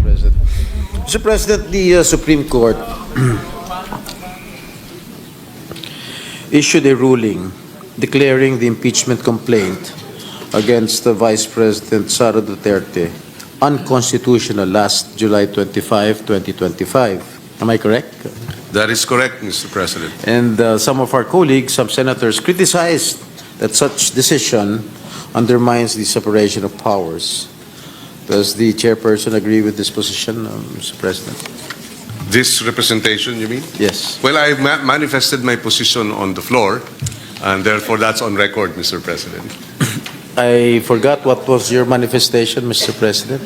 President. Mr. President, the Supreme Court issued a ruling declaring the impeachment complaint against Vice President Sara Duterte unconstitutional last July 25, 2025. Am I correct? That is correct, Mr. President. And some of our colleagues, some senators, criticized that such decision undermines the separation of powers. Does the chairperson agree with this position, Mr. President? This representation, you mean? Yes. Well, I manifested my position on the floor, and therefore that's on record, Mr. President. I forgot what was your manifestation, Mr. President.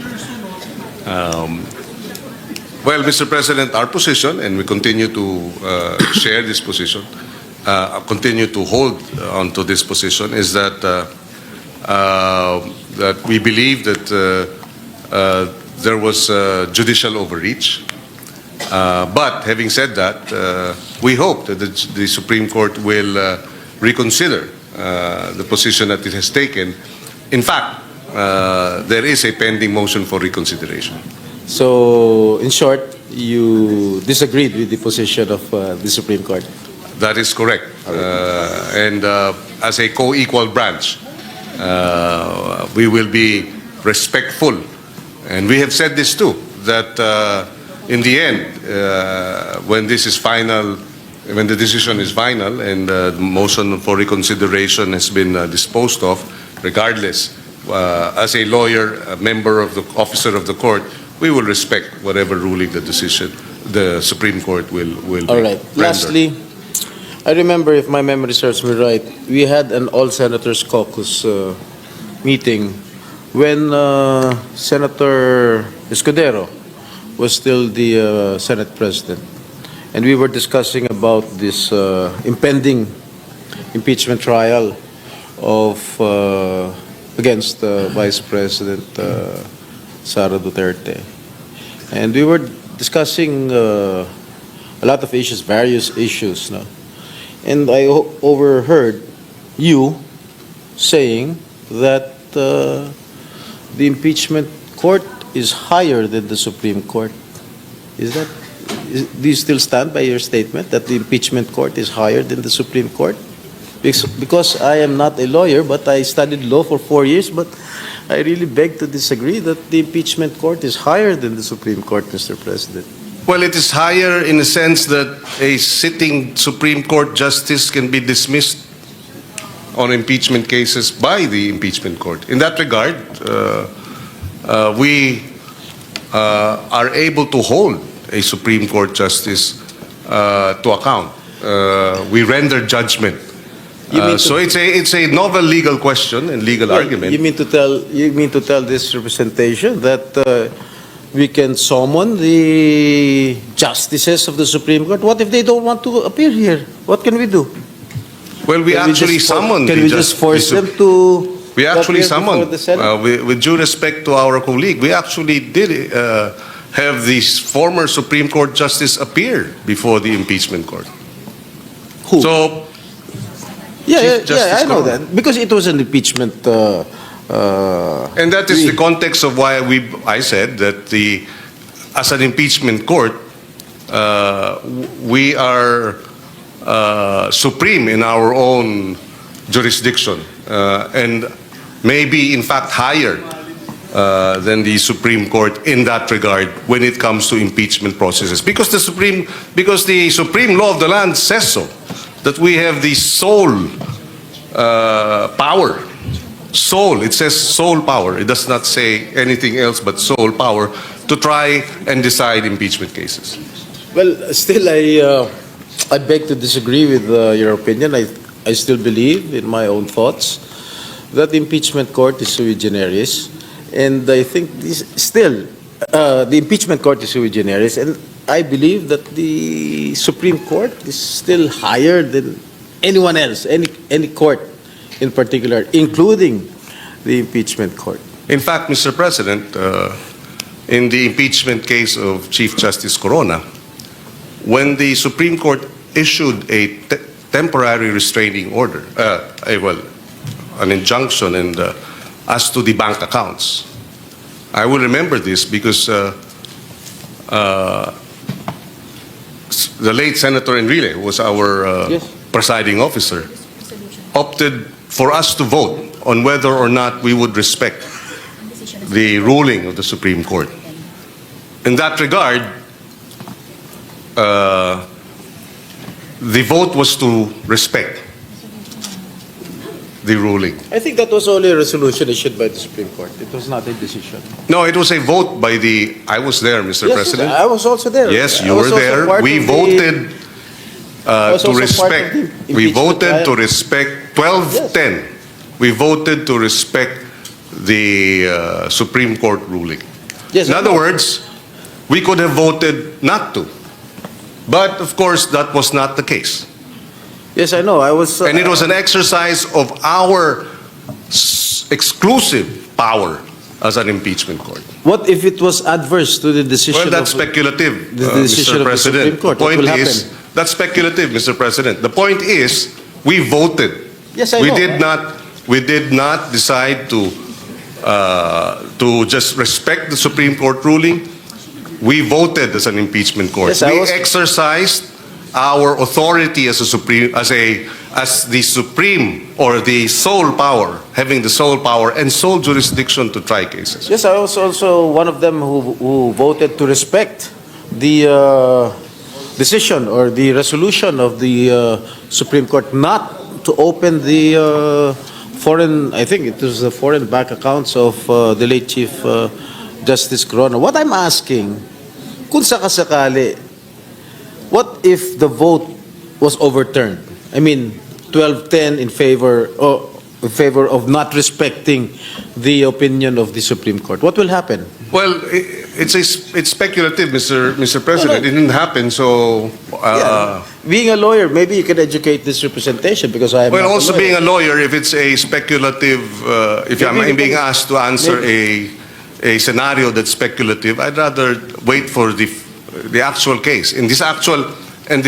Well, Mr. President, our position, and we continue to share this position, continue to hold on to this position, is that that we believe that there was judicial overreach. But having said that, we hope that the Supreme Court will reconsider the position that it has taken. In fact, there is a pending motion for reconsideration. So, in short, you disagreed with the position of the Supreme Court? That is correct. And as a co-equal branch, we will be respectful. And we have said this too, that in the end, when this is final, when the decision is final and the motion for reconsideration has been disposed of, regardless, as a lawyer, a member of the officer of the court, we will respect whatever ruling the decision the Supreme Court will All right. render. Lastly, I remember, if my memory serves me right, we had an all senators caucus meeting when Senator Escudero was still the Senate President. And we were discussing about this impending impeachment trial of against Vice President Sara Duterte. And we were discussing a lot of issues, various issues. No? And I overheard you saying that the impeachment court is higher than the Supreme Court. Do you still stand by your statement that the impeachment court is higher than the Supreme Court? Because I am not a lawyer, but I studied law for 4 years, but I really beg to disagree that the impeachment court is higher than the Supreme Court, Mr. President. Well, it is higher in the sense that a sitting Supreme Court justice can be dismissed on impeachment cases by the impeachment court. In that regard, we are able to hold a Supreme Court justice to account. We render judgment. So it's a novel legal question and legal argument. You mean to tell this representation that we can summon the justices of the Supreme Court? What if they don't want to appear here? What can we do? Well, we actually summoned. Can we just force them to? We actually summoned. The with due respect to our colleague, we actually did have the former Supreme Court justice appear before the impeachment court. Who? So, yeah, I know Corona. that because it was an impeachment. And that is the context of why I said that as an impeachment court, we are supreme in our own jurisdiction, and maybe in fact higher than the Supreme Court in that regard when it comes to impeachment processes. Because the supreme law of the land says so, that we have the sole power. Sole, it says sole power. It does not say anything else but sole power to try and decide impeachment cases. Well, still, I beg to disagree with your opinion. I still believe in my own thoughts that the impeachment court is sui generis, and I think the impeachment court is sui generis, and I believe that the Supreme Court is still higher than anyone else, any court in particular, including the impeachment court. In fact, Mr. President, in the impeachment case of Chief Justice Corona, when the Supreme Court issued a temporary restraining order, an injunction, and as to the bank accounts, I will remember this because the late Senator Enrile, who was our Yes. presiding officer, opted for us to vote on whether or not we would respect the ruling of the Supreme Court. In that regard, the vote was to respect the ruling. I think that was only a resolution issued by the Supreme Court. It was not a decision. No, it was a vote by the, I was there, Mr. Yes, President. I was also there. Yes, I you was were also there. part We of the- voted was to also part of respect. the We impeachment voted to trial. respect 1210. We voted to respect the Supreme Court ruling. Yes, In I other know. words, we could have voted not to. But of course, that was not the case. Yes, I know. I was. And it was an exercise of our exclusive power as an impeachment court. What if it was adverse to the decision? Well, that's of, speculative, the decision Mr. of the Supreme President. Court. The What point will is, happen? that's speculative, Mr. President. The point is, we voted. Yes, I we know. did not decide to just respect the Supreme Court ruling. We voted as an impeachment court. Yes, I we was- exercised our authority as the supreme or the sole power, having the sole power and sole jurisdiction to try cases. Yes, I was also one of them who voted to respect the decision or the resolution of the Supreme Court not to open the foreign, I think it was the foreign bank accounts of the late Chief Justice Corona. What I'm asking, kung sakasakali, what if the vote was overturned? I mean, 12-10 in favor of not respecting the opinion of the Supreme Court. What will happen? Well, it's speculative, Mr. President. It didn't happen, so. Yeah. Being a lawyer, maybe you can educate this representation because I am Well, not also a lawyer. being a lawyer, if it's a speculative, if I'm Maybe we being can- asked to answer a scenario that's speculative, I'd rather wait for the actual case. In this actual, and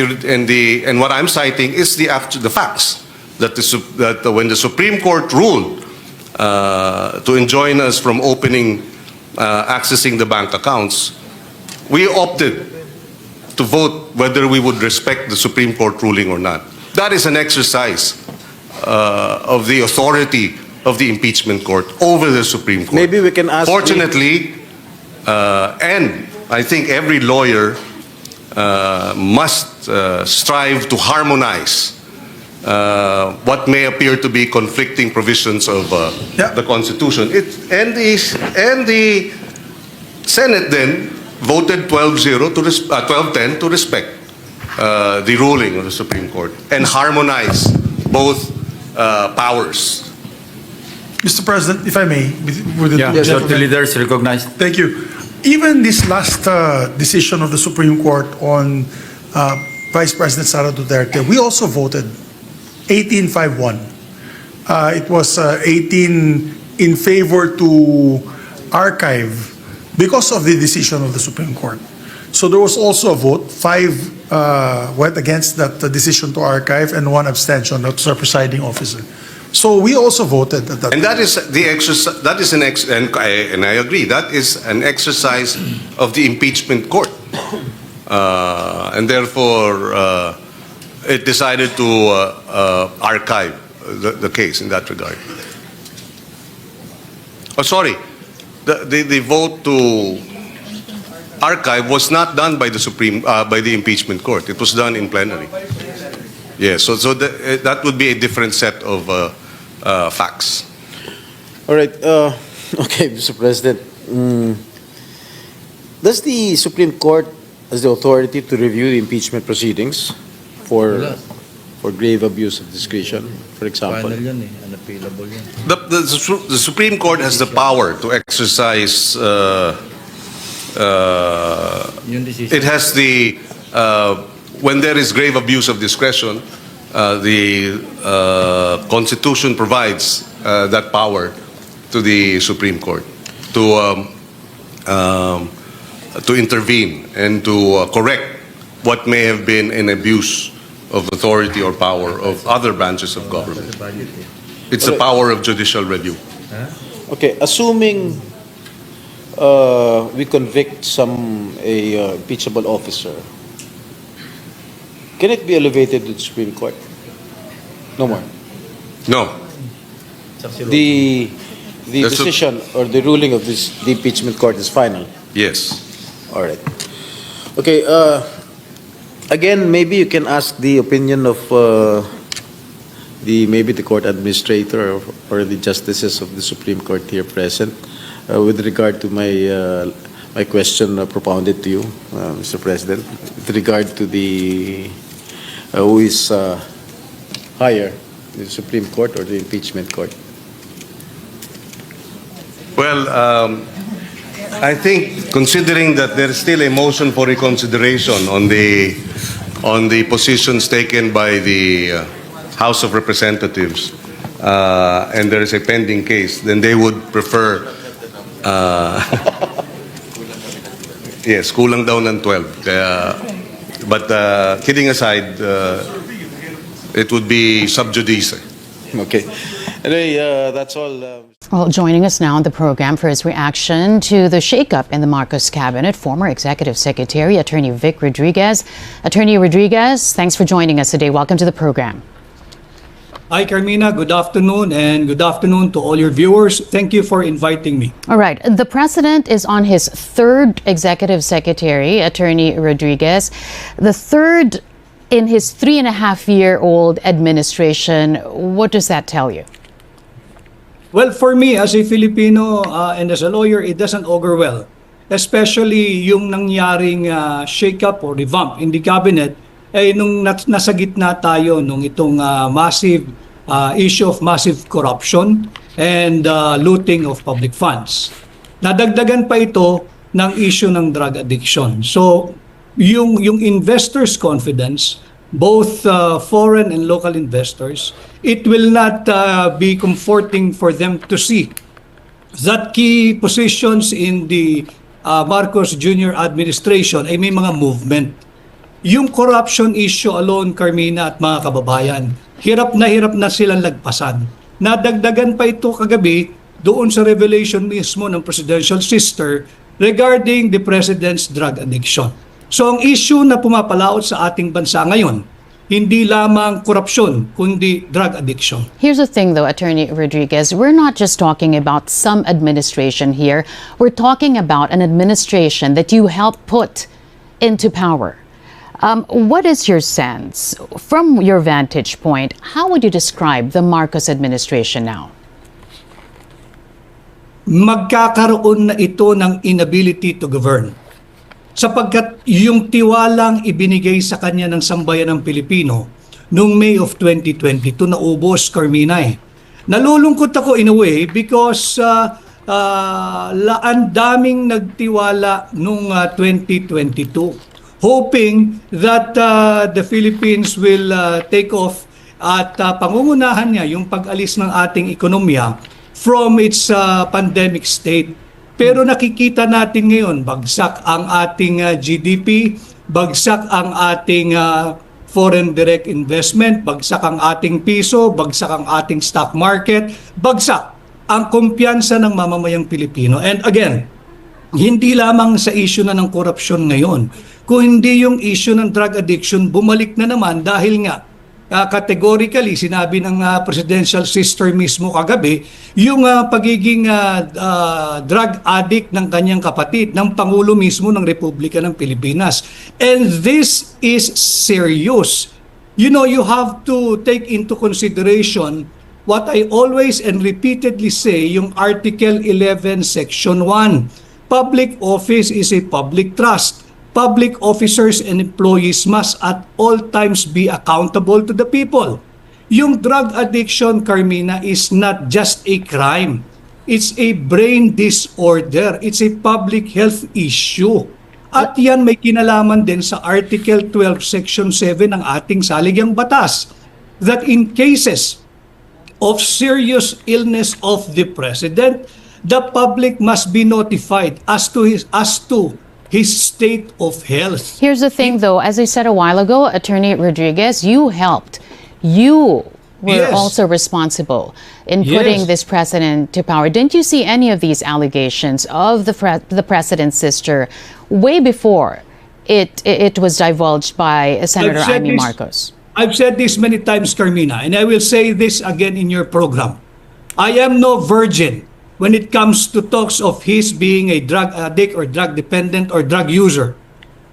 what I'm citing is the facts that when the Supreme Court ruled to enjoin us from accessing the bank accounts, we opted to vote whether we would respect the Supreme Court ruling or not. That is an exercise of the authority of the impeachment court over the Supreme Court. Maybe we can ask. Fortunately, and I think every lawyer must strive to harmonize what may appear to be conflicting provisions of the Constitution. And the Senate then voted 12-10 to respect the ruling of the Supreme Court and harmonize both powers. Mr. President, if I may, with the Yeah, Yes, the leaders recognized. Thank you. Even this last decision of the Supreme Court on Vice President Sara Duterte, we also voted 18-5-1. It was 18 in favor to archive because of the decision of the Supreme Court. So there was also a vote, 5 went against that decision to archive and 1 abstention, that's our presiding officer. So we also voted at that. And that is the exercise. That is and I agree. That is an exercise of the impeachment court, and therefore it decided to archive the case in that regard. Oh, sorry, the vote to archive was not done by the impeachment court. It was done in plenary. Yes, so that would be a different set of facts. All right. Okay, Mr. President. Does the Supreme Court has the authority to review the impeachment proceedings for grave abuse of discretion, for example? Final yun eh, unappealable yun. The Supreme Court has the power to exercise. Yung decision. It has when there is grave abuse of discretion, the Constitution provides that power to the Supreme Court to intervene and to correct what may have been an abuse of authority or power of other branches of government. It's the power of judicial review. Okay, assuming we convict a impeachable officer, can it be elevated to the Supreme Court? No more. No. The That's what- decision or the ruling of the impeachment court is final. Yes. All right. Okay. Again, maybe you can ask the opinion of maybe the court administrator or the justices of the Supreme Court here present with regard to my question propounded to you, Mr. President, with regard to the who is higher, the Supreme Court or the impeachment court. Well, I think considering that there is still a motion for reconsideration on the positions taken by the House of Representatives, and there is a pending case, then they would prefer. Yes, kulang daw ng 12. But kidding aside, it would be sub judice. Okay. Anyway, that's all. Well, joining us now on the program for his reaction to the shakeup in the Marcos cabinet, former Executive Secretary Attorney Vic Rodriguez. Attorney Rodriguez, thanks for joining us today. Welcome to the program. Hi, Carmina. Good afternoon, and good afternoon to all your viewers. Thank you for inviting me. All right. The president is on his third Executive Secretary, Attorney Rodriguez, the third in his 3.5-year-old administration. What does that tell you? Well, for me, as a Filipino and as a lawyer, it doesn't augur well. Especially yung nangyaring shake-up or revamp in the cabinet, nung nasa gitna tayo nung itong massive issue of massive corruption and looting of public funds. Nadagdagan pa ito ng issue ng drug addiction. So, yung investors' confidence, both foreign and local investors, it will not be comforting for them to see that key positions in the Marcos Jr. administration ay may mga movement. Yung corruption issue alone, Carmina at mga kababayan, hirap na silang lagpasan. Nadagdagan pa ito kagabi doon sa revelation mismo ng presidential sister regarding the president's drug addiction. So ang issue na pumapalaot sa ating bansa ngayon, hindi lamang korupsyon, kundi drug addiction. Here's the thing, though, Attorney Rodriguez. We're not just talking about some administration here. We're talking about an administration that you helped put into power. What is your sense, from your vantage point, how would you describe the Marcos administration now? Magkakaroon na ito ng inability to govern. Sapagkat yung tiwalang ibinigay sa kanya ng sambayan ng Pilipino noong May of 2022 naubos, Carmina. Nalulungkot ako in a way because ang daming nagtiwala noong 2022. Hoping that the Philippines will take off at pangungunahan niya yung pag-alis ng ating ekonomiya from its pandemic state. Pero nakikita natin ngayon, bagsak ang ating GDP, bagsak ang ating foreign direct investment, bagsak ang ating piso, bagsak ang ating stock market, bagsak ang kumpiyansa ng mamamayang Pilipino. And again, hindi lamang sa issue na ng korupsyon ngayon, kung hindi yung issue ng drug addiction, bumalik na naman dahil nga categorically, sinabi ng presidential sister mismo kagabi, yung pagiging drug addict ng kanyang kapatid, ng Pangulo mismo ng Republika ng Pilipinas. And this is serious. You know, you have to take into consideration what I always and repeatedly say, yung Article 11, Section 1. Public office is a public trust. Public officers and employees must at all times be accountable to the people. Yung drug addiction, Carmina, is not just a crime. It's a brain disorder. It's a public health issue. At yan may kinalaman din sa Article 12, Section 7 ng ating saligang batas, that in cases of serious illness of the President, the public must be notified as to his state of health. Here's the thing, though. As I said a while ago, Attorney Rodriguez, you helped were Yes. also responsible in Yes. putting this president to power. Didn't you see any of these allegations of the president's sister way before it was divulged by Senator said Amy this- Marcos? I've said this many times, Carmina, and I will say this again in your program. I am no virgin when it comes to talks of his being a drug addict or drug dependent or drug user.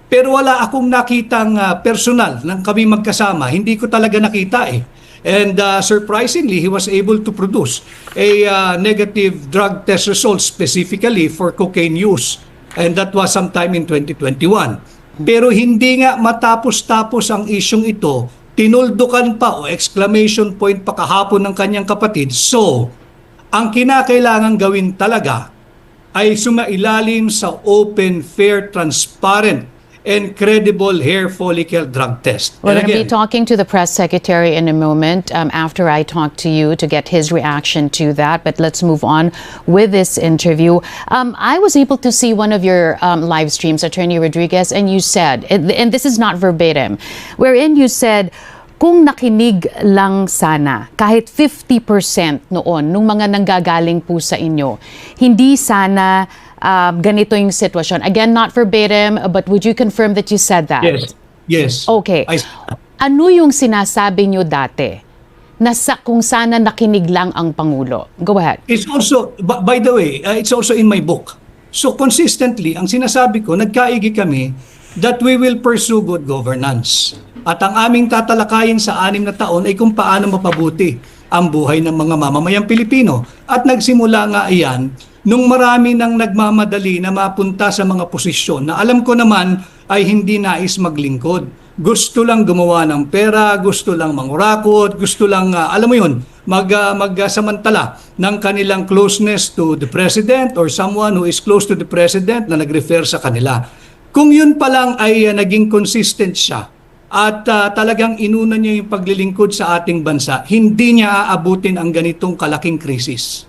Pero wala akong nakitang personal nang kami magkasama. Hindi ko talaga nakita eh. And surprisingly, he was able to produce a negative drug test result specifically for cocaine use. And that was sometime in 2021. Pero hindi nga matapos-tapos ang isyong ito, tinuldukan pa o exclamation point pa kahapon ng kanyang kapatid. So, ang kinakailangan gawin talaga ay sumailalim sa open, fair, transparent, and credible hair follicle drug test. We're And going to be again, talking to the press secretary in a moment after I talk to you to get his reaction to that. But let's move on with this interview. I was able to see one of your live streams, Attorney Rodriguez, and you said, and this is not verbatim, wherein you said, kung nakinig lang sana, kahit 50% noon, nung mga nanggagaling po sa inyo, hindi sana ganito yung sitwasyon. Again, not verbatim, but would you confirm that you said that? yes, yes. Okay. Ano yung sinasabi nyo dati? Kung sana nakinig lang ang Pangulo. Go ahead. It's also, by the way, it's also in my book. So consistently, ang sinasabi ko, nagkaigi kami that we will pursue good governance. At ang aming tatalakayin sa 6 na taon ay kung paano mapabuti ang buhay ng mga mamamayang Pilipino. At nagsimula nga iyan nung marami nang nagmamadali na mapunta sa mga posisyon na alam ko naman ay hindi nais maglingkod. Gusto lang gumawa ng pera, gusto lang mangurakot, gusto lang, alam mo yun, magsamantala ng kanilang closeness to the President or someone who is close to the President na nag-refer sa kanila. Kung yun pa lang ay naging consistent siya at talagang inuna niya yung paglilingkod sa ating bansa, hindi niya aabutin ang ganitong kalaking krisis.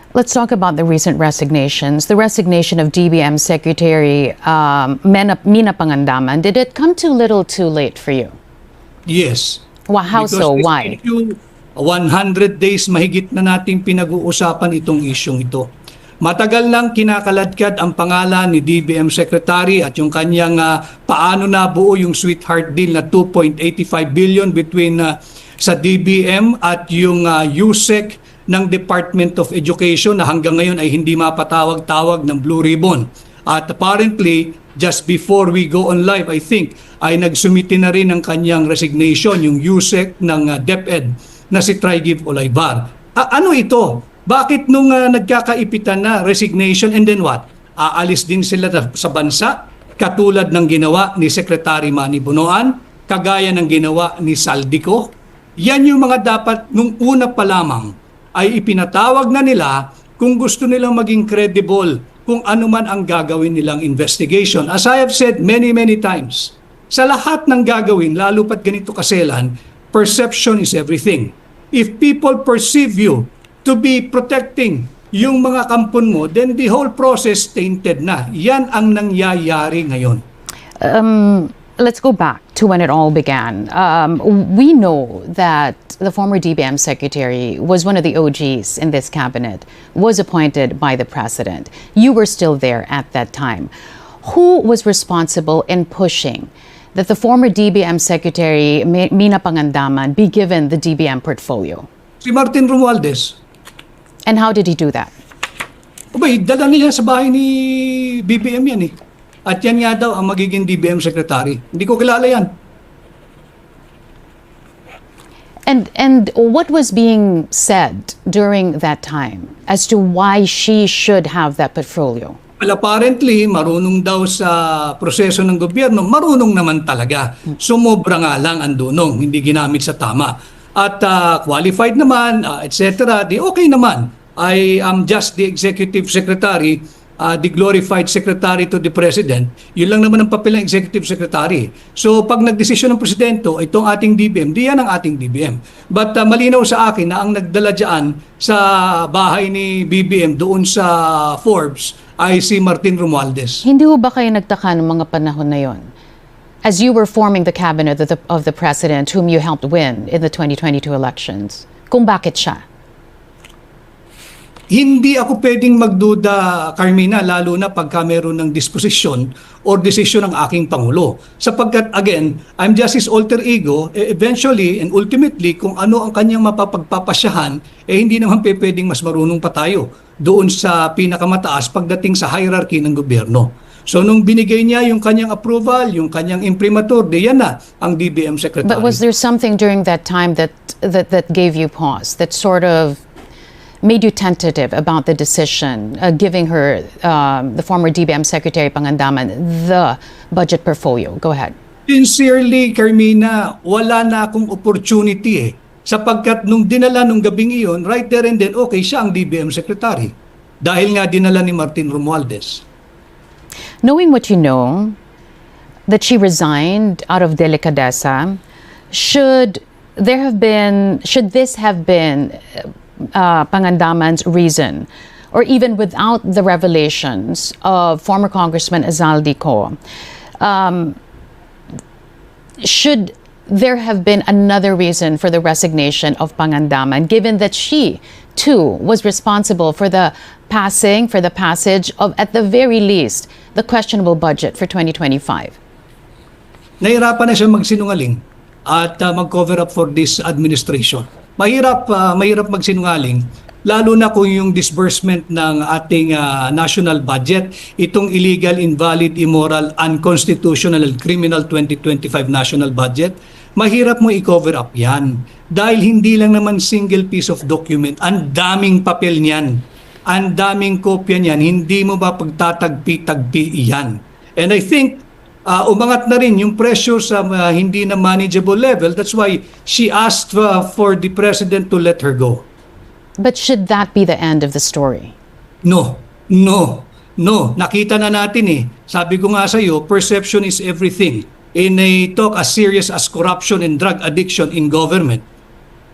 Let's talk about the recent resignations. The resignation of DBM Secretary Mina Pangandaman. Did it come too little too late for you? Yes. How so? Why? 100 days mahigit na nating pinag-uusapan itong isyong ito. Matagal nang kinakaladkad ang pangalan ni DBM Secretary at yung kanyang paano nabuo yung sweetheart deal na 2.85 billion between sa DBM at yung USEC ng Department of Education na hanggang ngayon ay hindi mapatawag-tawag ng Blue Ribbon. At apparently, just before we go on live, I think, ay nagsumiti na rin ng kanyang resignation, yung USEC ng DepEd na si Trigiv Olaybar. Ano ito? Bakit nung nagkakaipitan na resignation and then what? Aalis din sila sa bansa, katulad ng ginawa ni Secretary Manny Bonoan, kagaya ng ginawa ni Saldico? Yan yung mga dapat nung una pa lamang ay ipinatawag na nila kung gusto nilang maging credible kung ano man ang gagawin nilang investigation. As I have said many times, sa lahat ng gagawin, lalo pat ganito kaselan, perception is everything. If people perceive you to be protecting yung mga kampon mo, then the whole process tainted na. Yan ang nangyayari ngayon. Let's go back to when it all began. We know that the former DBM secretary was one of the OGs in this cabinet, was appointed by the president. You were still there at that time. Who was responsible in pushing that the former DBM secretary, Mina Pangandaman, be given the DBM portfolio? Si Martin Romualdez. And how did he do that? Abay, dala niya sa bahay ni BBM yan eh. At yan nga daw ang magiging DBM secretary. Hindi ko kilala yan. And what was being said during that time as to why she should have that portfolio? Well, apparently, marunong daw sa proseso ng gobyerno. Marunong naman talaga. Sumobra nga lang ang dunong, hindi ginamit sa tama. At qualified naman, etc. Di okay naman. I am just the executive secretary, the glorified secretary to the president. Yun lang naman ang papel ng executive secretary. So pag nagdesisyon ng presidente, itong ating DBM, di yan ang ating DBM. But malinaw sa akin na ang nagdala dyan sa bahay ni BBM doon sa Forbes ay si Martin Romualdez. Hindi ho ba kayo nagtaka ng mga panahon na yon as you were forming the cabinet of the president whom you helped win in the 2022 elections? Kung bakit siya? Hindi ako pwedeng magduda, Carmina, lalo na pagka meron ng disposisyon or desisyon ng aking Pangulo. Sapagkat, again, I'm just his alter ego, eventually and ultimately, kung ano ang kanyang mapapagpapasyahan, hindi naman pwedeng mas marunong pa tayo doon sa pinakamataas pagdating sa hierarchy ng gobyerno. So, nung binigay niya yung kanyang approval, yung kanyang imprimatur, yan na ang DBM Secretary. But was there something during that time that gave you pause, that sort of made you tentative about the decision, giving her, the former DBM Secretary Pangandaman, the budget portfolio? Go ahead. Sincerely, Carmina, wala na akong opportunity sapagkat nung dinala nung gabing iyon, right there and then, okay, siya ang DBM Secretary. Dahil nga dinala ni Martin Romualdez. Knowing what you know, that she resigned out of delicadeza, should this have been Pangandaman's reason, or even without the revelations of former Congressman Azaldi Co, should there have been another reason for the resignation of Pangandaman, given that she too was responsible for the passage of, at the very least, the questionable budget for 2025? Nahirapan na siya magsinungaling at mag-cover up for this administration. Mahirap magsinungaling, lalo na kung yung disbursement ng ating national budget, itong illegal, invalid, immoral, unconstitutional, and criminal 2025 national budget, mahirap mo i-cover up yan. Dahil hindi lang naman single piece of document, ang daming papel niyan, ang daming kopya niyan, hindi mo ba pagtatagpi-tagpi yan. And I think, umangat na rin yung pressure sa hindi na manageable level. That's why she asked for the president to let her go. But should that be the end of the story? No. Nakita na natin Sabi ko nga sa iyo, perception is everything. In a talk as serious as corruption and drug addiction in government,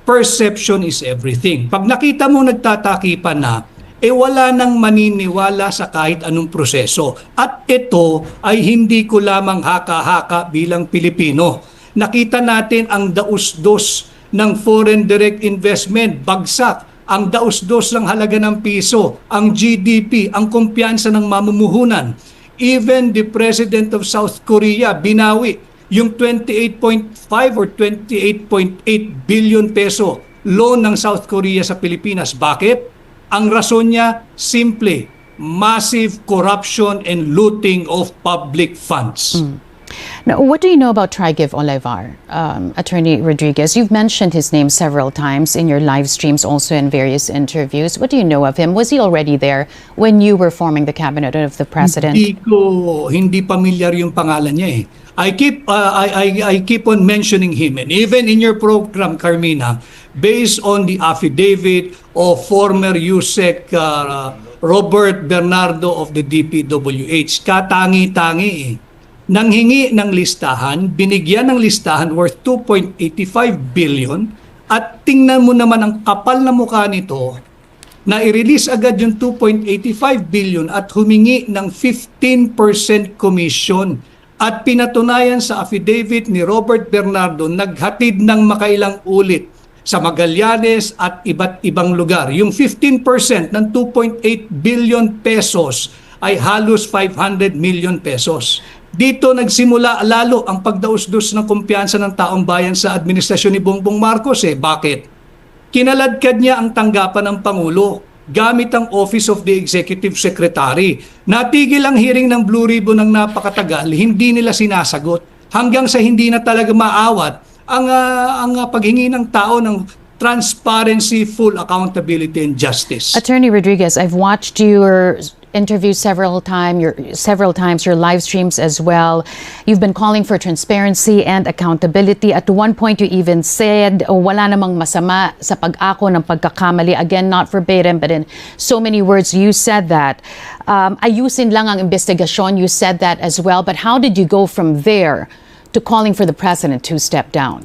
perception is everything. Pag nakita mo nagtatakipan na, wala nang maniniwala sa kahit anong proseso. At ito ay hindi ko lamang haka-haka bilang Pilipino. Nakita natin ang daus-dos ng foreign direct investment, bagsak. Ang daus-dos ng halaga ng piso, ang GDP, ang kumpiyansa ng mamumuhunan. Even the President of South Korea binawi yung 28.5 or 28.8 billion peso loan ng South Korea sa Pilipinas. Bakit? Ang rason niya, simple, massive corruption and looting of public funds. Now, what do you know about Trigiv Olivar, Attorney Rodriguez? You've mentioned his name several times in your live streams, also in various interviews. What do you know of him? Was he already there when you were forming the cabinet of the president? Hindi familiar yung pangalan niya I keep on mentioning him, and even in your program, Carmina, based on the affidavit of former USEC Robert Bernardo of the DPWH, katangi-tangi nanghingi ng listahan, binigyan ng listahan worth 2.85 billion, at tingnan mo naman ang kapal na mukha nito na i-release agad yung 2.85 billion at humingi ng 15% commission. At pinatunayan sa affidavit ni Robert Bernardo, naghatid ng makailang ulit sa Magallanes at iba't ibang lugar. Yung 15% ng 2.8 billion pesos ay halos 500 million pesos. Dito nagsimula lalo ang pagdaus-dus ng kumpiyansa ng taong bayan sa administrasyon ni Bongbong Marcos. Bakit? Kinaladkad niya ang tanggapan ng Pangulo gamit ang Office of the Executive Secretary. Natigil ang hearing ng Blue Ribbon ng napakatagal, hindi nila sinasagot. Hanggang sa hindi na talaga maawat ang paghingi ng tao ng transparency, full accountability, and justice. Attorney Rodriguez, I've watched your interviews several times, your live streams as well. You've been calling for transparency and accountability. At one point, you even said, wala namang masama sa pag-ako ng pagkakamali. Again, not verbatim, but in so many words, you said that. Ayusin lang ang investigasyon, you said that as well. But how did you go from there to calling for the president to step down?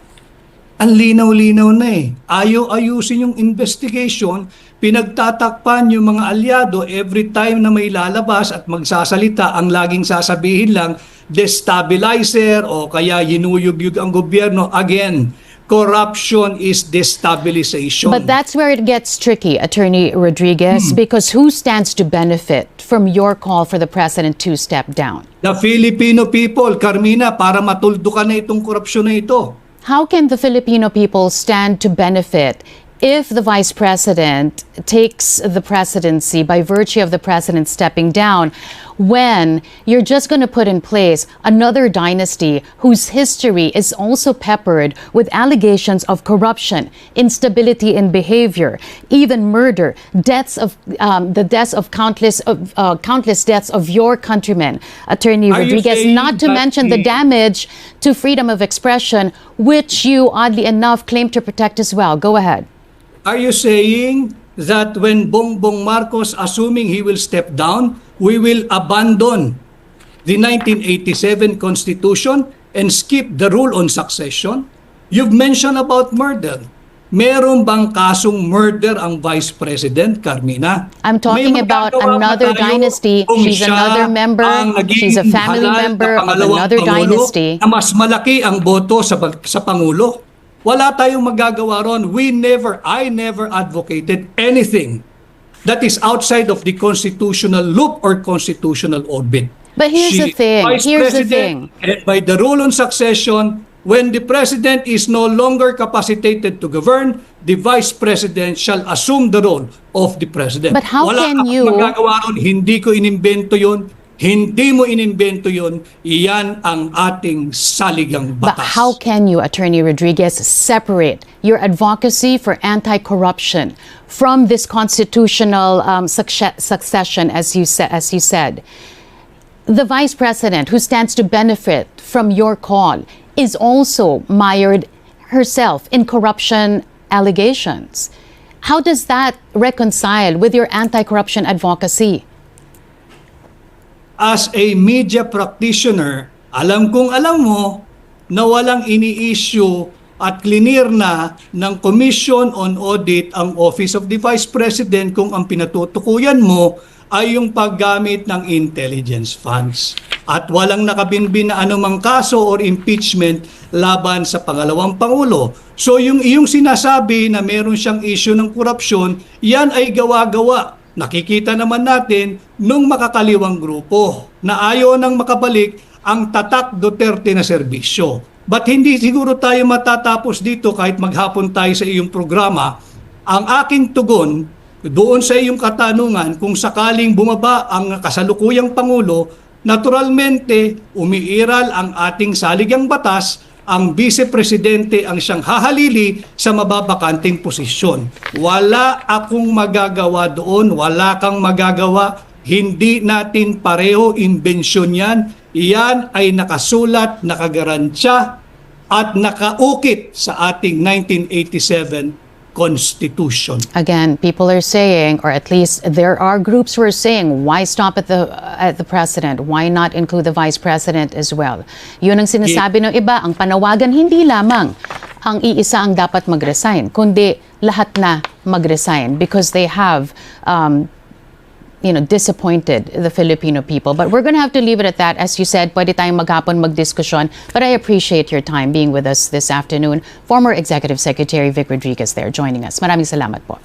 Ang linaw-linaw na ayusin yung investigation, pinagtatakpan yung mga alyado every time na may lalabas at magsasalita, ang laging sasabihin lang, destabilizer o kaya yinuyugyug ang gobyerno. Again, corruption is destabilization. But that's where it gets tricky, Attorney Rodriguez, because who stands to benefit from your call for the president to step down? The Filipino people, Carmina, para matuldukan na itong korupsyon na ito. How can the Filipino people stand to benefit if the vice president takes the presidency by virtue of the president stepping down, when you're just going to put in place another dynasty whose history is also peppered with allegations of corruption, instability in behavior, even murder, deaths of countless deaths of your countrymen, Attorney Are you Rodriguez, saying not to that mention the damage to freedom of expression, which you oddly enough claim to protect as well. Go ahead. Are you saying that when Bongbong Marcos, assuming he will step down, we will abandon the 1987 Constitution and skip the rule on succession? You've mentioned about murder. Meron bang kasong murder ang Vice President, Carmina? I'm talking May about magagawa ba another tayo dynasty. kung She's siya another member. ang naging She's a family halal na member of pangalawang another Pangulo dynasty. Na mas malaki ang boto sa Pangulo. Wala tayong magagawa ron. I never advocated anything that is outside of the constitutional loop or constitutional orbit. But here's the thing. Vice Here's the President, thing. and by the rule on succession, when the President is no longer capacitated to govern, the Vice President shall assume the role of the President. But how Wala can akong you- magagawa ron. Hindi ko inimbento yun. Hindi mo inimbento yun. Iyan ang ating saligang But batas. how can you, Attorney Rodriguez, separate your advocacy for anti-corruption from this constitutional succession, as you said? The Vice President, who stands to benefit from your call, is also mired herself in corruption allegations. How does that reconcile with your anti-corruption advocacy? As a media practitioner, alam mo na walang ini-issue at clear na ng Commission on Audit ang Office of the Vice President kung ang pinatutukuyan mo ay yung paggamit ng intelligence funds. At walang nakabinbin na anumang kaso or impeachment laban sa pangalawang Pangulo. So yung iyong sinasabi na meron siyang issue ng korupsyon, yan ay gawa-gawa. Nakikita naman natin nung makakaliwang grupo na ayaw nang makabalik ang tatak Duterte na serbisyo. But hindi siguro tayo matatapos dito kahit maghapon tayo sa iyong programa. Ang aking tugon doon sa iyong katanungan kung sakaling bumaba ang kasalukuyang Pangulo, naturalmente umiiral ang ating saligang batas, ang Vice Presidente ang siyang hahalili sa mababakanting posisyon. Wala akong magagawa doon, wala kang magagawa, hindi natin pareho imbensyon yan. Iyan ay nakasulat, nakagarantiya at nakaukit sa ating 1987 Constitution. Again, people are saying, or at least there are groups who are saying, why stop at the president? Why not include the vice president as well? Yun ang sinasabi ng iba, ang panawagan hindi lamang ang iisa ang dapat mag-resign, kundi lahat na mag-resign because they have disappointed the Filipino people. But we're going to have to leave it at that. As you said, pwede tayong maghapon magdiskusyon. But I appreciate your time being with us this afternoon. Former Executive Secretary Vic Rodriguez there joining us. Maraming salamat po.